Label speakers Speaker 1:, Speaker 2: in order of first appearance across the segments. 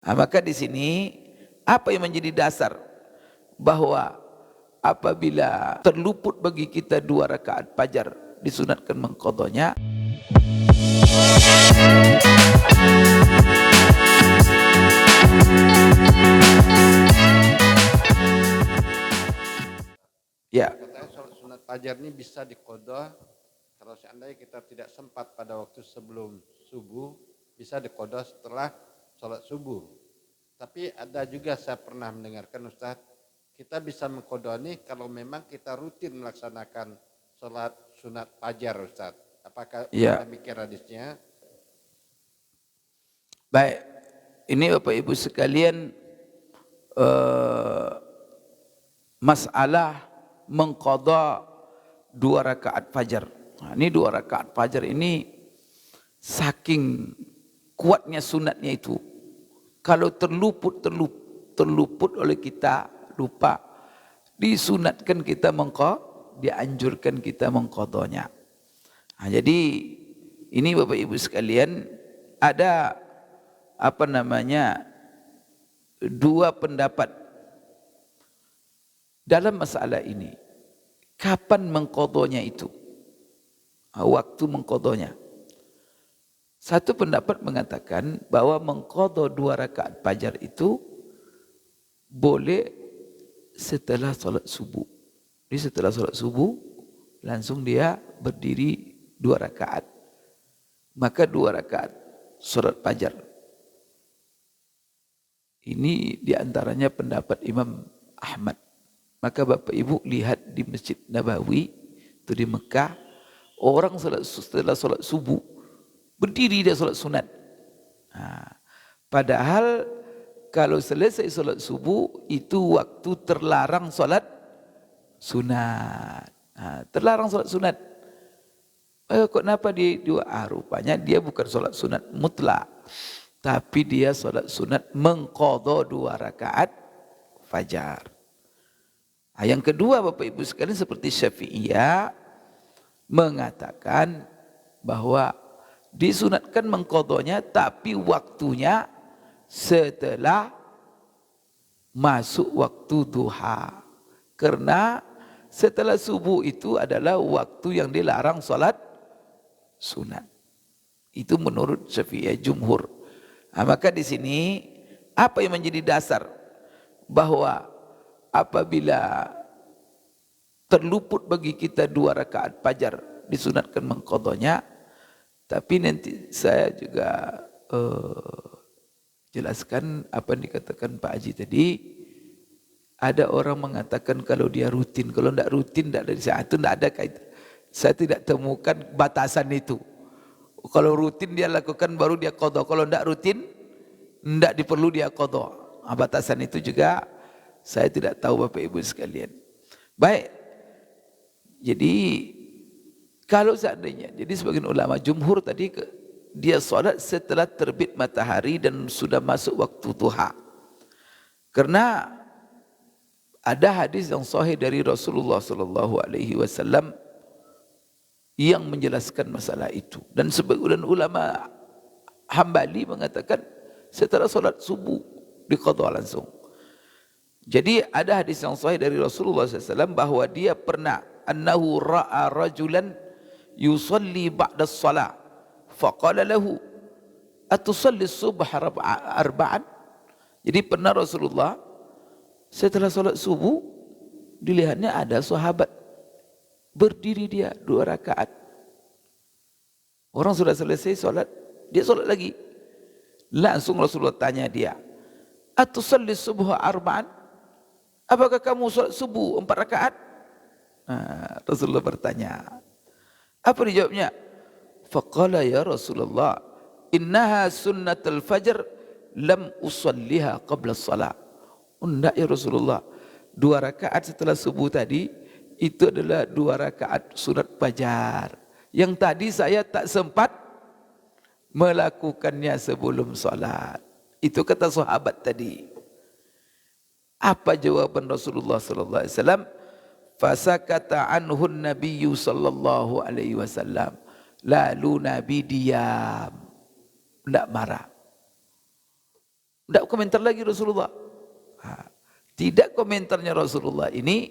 Speaker 1: Nah, maka di sini apa yang menjadi dasar bahwa apabila terluput bagi kita 2 rakaat fajar disunatkan mengqadanya. Ya.
Speaker 2: Katanya sholat sunat fajar ini bisa diqadha kalau seandainya kita tidak sempat pada waktu sebelum subuh, bisa diqadha setelah sholat subuh. Tapi ada juga saya pernah mendengarkan Ustaz, kita bisa mengqadha ini kalau memang kita rutin melaksanakan sholat sunat fajar Ustaz. Apakah
Speaker 1: Ya.
Speaker 2: demikian hadisnya?
Speaker 1: Baik, ini Bapak Ibu sekalian, masalah mengqadha 2 rakaat fajar. Nah, ini 2 rakaat fajar ini saking kuatnya sunatnya itu. Kalau terluput oleh kita, lupa, disunatkan kita dianjurkan kita mengqadhanya. Nah, jadi ini Bapak Ibu sekalian, ada dua pendapat dalam masalah ini. Kapan mengqadhanya itu? Waktu mengqadhanya. Satu pendapat mengatakan bahwa mengqadha 2 rakaat fajar itu boleh setelah sholat subuh. Jadi setelah sholat subuh langsung dia berdiri 2 rakaat. Maka 2 rakaat sholat fajar. Ini diantaranya pendapat Imam Ahmad. Maka Bapak Ibu lihat di Masjid Nabawi itu di Mekah, orang setelah sholat subuh berdiri dia sholat sunat. Nah, padahal kalau selesai sholat subuh itu waktu terlarang sholat sunat. Nah, terlarang sholat sunat. Kenapa rupanya dia bukan sholat sunat mutlak, tapi dia sholat sunat mengqadha 2 rakaat fajar. Nah, yang kedua Bapak Ibu sekalian, seperti Syafi'iyah mengatakan bahwa disunatkan mengqadhanya tapi waktunya setelah masuk waktu duha. Karena setelah subuh itu adalah waktu yang dilarang salat sunat. Itu menurut Syafi'iyah jumhur. Nah, maka di sini apa yang menjadi dasar bahwa apabila terluput bagi kita 2 rakaat fajar disunatkan mengqadhanya. Tapi nanti saya juga jelaskan apa yang dikatakan Pak Haji tadi. Ada orang mengatakan kalau dia rutin, kalau tidak rutin tidak dari saya, itu tidak ada kaitan. Saya tidak temukan batasan itu. Kalau rutin dia lakukan baru dia qadha, kalau tidak rutin tidak diperlu dia qadha. Batasan itu juga saya tidak tahu Bapak Ibu sekalian. Baik, jadi kalau seandainya, jadi sebagian ulama jumhur tadi dia sholat setelah terbit matahari dan sudah masuk waktu duha. Karena ada hadis yang sahih dari Rasulullah SAW yang menjelaskan masalah itu. Dan sebagian ulama Hambali mengatakan setelah sholat subuh diqadha langsung. Jadi ada hadis yang sahih dari Rasulullah SAW bahwa dia pernah annahu ra'a rajulan yusalli ba'da as-salah faqala lahu atusalli subha arba'an. Jadi pernah Rasulullah setelah salat subuh dilihatnya ada sahabat berdiri dia 2 rakaat. Orang sudah selesai salat, dia salat lagi. Langsung Rasulullah tanya dia, atusalli subha arba'an? Apakah kamu salat subuh 4 rakaat? Rasulullah bertanya. Apa dijawabnya? Faqala ya Rasulullah, innaha sunnatul fajr lam usalliha qabla salat. Enggak ya Rasulullah, 2 rakaat setelah subuh tadi itu adalah 2 rakaat sunat fajar. Yang tadi saya tak sempat melakukannya sebelum salat. Itu kata sahabat tadi. Apa jawaban Rasulullah sallallahu alaihi wasallam? Fasakata anhu Nabiyyu sallallahu alaihi wasallam. Lalu Nabi diam, tidak marah. Tidak komentar lagi Rasulullah. Tidak komentarnya Rasulullah ini,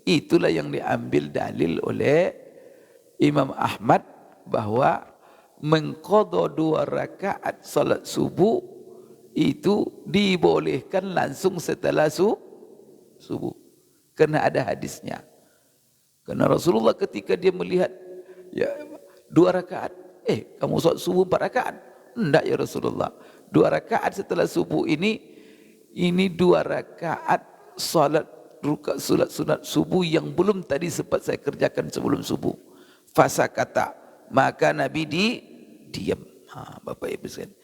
Speaker 1: itulah yang diambil dalil oleh Imam Ahmad bahwa mengqadha 2 rakaat salat subuh itu dibolehkan langsung setelah subuh. Karena ada hadisnya. Karena Rasulullah ketika dia melihat ya 2 rakaat, kamu salat subuh 4 rakaat. Enggak ya Rasulullah. 2 rakaat setelah subuh ini 2 rakaat salat sunat subuh yang belum tadi sempat saya kerjakan sebelum subuh. Fasa kata, maka Nabi diam. Bapak Ibu sekalian.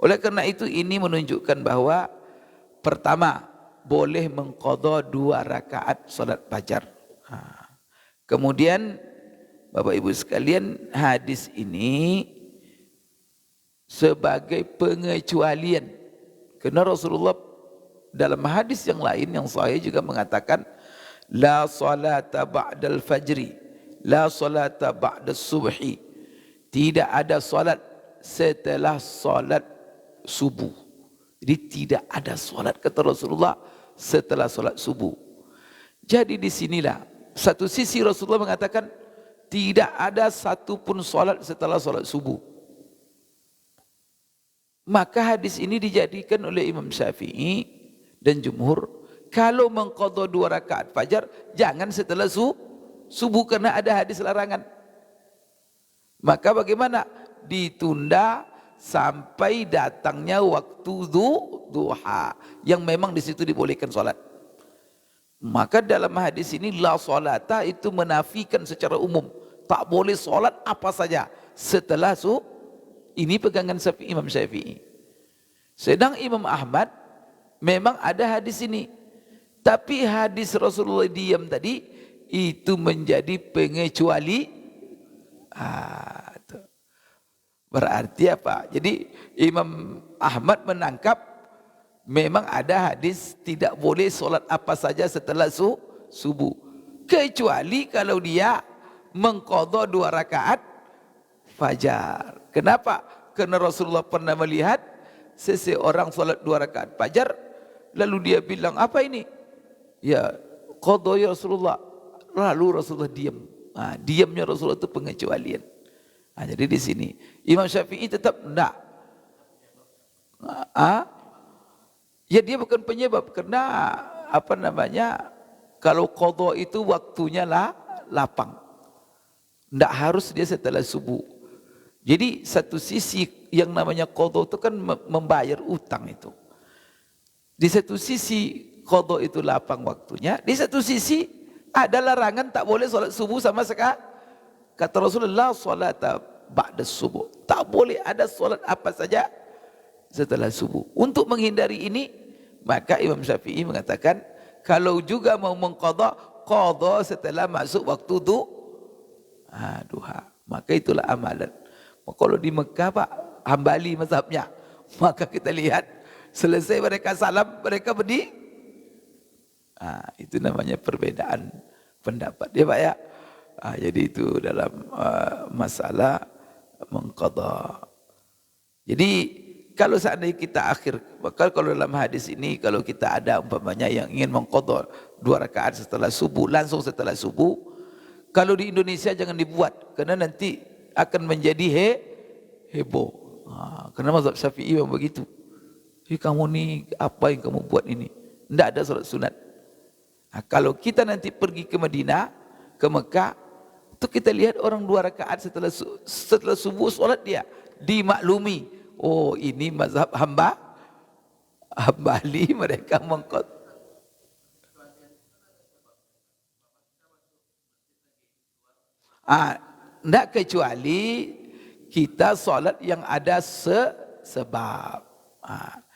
Speaker 1: Oleh karena itu ini menunjukkan bahwa pertama boleh mengqadha 2 rakaat salat fajar. Kemudian Bapak Ibu sekalian, hadis ini sebagai pengecualian. Karena Rasulullah dalam hadis yang lain yang sahih juga mengatakan la salata ba'dal fajri, la salata ba'das subhi. Tidak ada salat setelah salat subuh. Jadi tidak ada salat kata Rasulullah setelah salat subuh. Jadi di sinilah satu sisi Rasulullah mengatakan tidak ada satu pun salat setelah salat subuh. Maka hadis ini dijadikan oleh Imam Syafi'i dan jumhur, kalau mengqadha 2 rakaat fajar jangan setelah subuh karena ada hadis larangan. Maka bagaimana? Ditunda sampai datangnya waktu duha yang memang di situ dibolehkan salat. Maka dalam hadis ini la salata itu menafikan secara umum, tak boleh salat apa saja setelah subuh. Ini pegangan Imam Syafi'i. Sedang Imam Ahmad memang ada hadis ini. Tapi hadis Rasulullah diam tadi itu menjadi pengecuali. Berarti apa? Jadi Imam Ahmad menangkap memang ada hadis tidak boleh solat apa saja setelah subuh. Kecuali kalau dia mengqadha 2 rakaat fajar. Kenapa? Karena Rasulullah pernah melihat seseorang solat 2 rakaat fajar, lalu dia bilang, apa ini? Ya, qadha ya Rasulullah. Lalu Rasulullah diam. Diamnya Rasulullah itu pengecualian. Jadi di sini Imam Syafi'i tetap enggak. Ya dia bukan penyebab, karena apa namanya? Kalau qadha itu waktunya lapang. Enggak harus dia setelah subuh. Jadi satu sisi yang namanya qadha itu kan membayar utang itu. Di satu sisi qadha itu lapang waktunya, di satu sisi ada larangan tak boleh salat subuh sama sekali. Kata Rasulullah salata ba'da subuh. Tak boleh ada salat apa saja setelah subuh. Untuk menghindari ini, maka Imam Syafi'i mengatakan kalau juga mau mengqadha, qadha setelah masuk waktu duha. Maka itulah amalan. Kalau di Mekah Pak, Hambali mazhabnya, maka kita lihat selesai mereka salam, mereka berdiri. Itu namanya perbedaan pendapat ya Pak ya. Jadi itu dalam masalah mengqadha. Jadi kalau seandainya kita maka kalau dalam hadis ini kalau kita ada umpamanya yang ingin mengqadha 2 rakaat setelah subuh, langsung setelah subuh, kalau di Indonesia jangan dibuat karena nanti akan menjadi heboh. Karena mazhab Syafi'i memang begitu. Kamu ni apa yang kamu buat ini? Tidak ada salat sunat. Kalau kita nanti pergi ke Madinah, ke Mekah, itu kita lihat orang 2 rakaat setelah subuh salat dia dimaklumi. Oh ini mazhab Hambali, mereka mengqadha. Tidak kecuali kita solat yang ada sebab.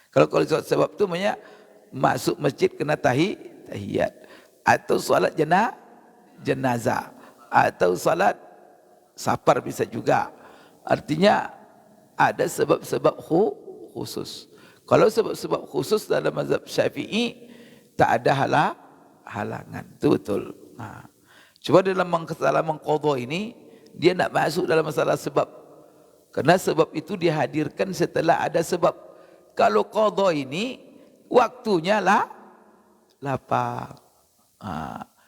Speaker 1: Kalau sebab itu namanya masuk masjid kena tahiyat, atau solat jenazah, atau solat safar bisa juga. Artinya ada sebab-sebab khusus. Kalau sebab-sebab khusus dalam mazhab Syafi'i tak ada halangan. Itu betul. Cuma dalam masalah mengqadha ini dia nak masuk dalam masalah sebab. Karena sebab itu dihadirkan setelah ada sebab. Kalau qadha ini waktunya lapang.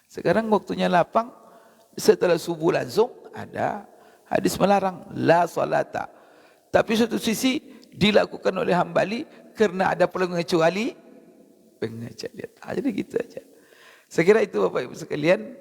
Speaker 1: Sekarang waktunya lapang, setelah subuh langsung ada hadis melarang la salata. Tapi satu sisi dilakukan oleh Hambali karena ada pengecualian. Jadi gitu aja. Saya kira itu Bapak Ibu sekalian.